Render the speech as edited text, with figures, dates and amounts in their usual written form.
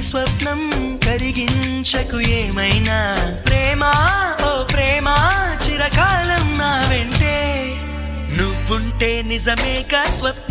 స్వప్నం కరిగించకు ఏమైనా ప్రేమ ఓ ప్రేమ చిరకాలం నా వెంటే నువ్వుంటే నిజమేగా స్వప్నం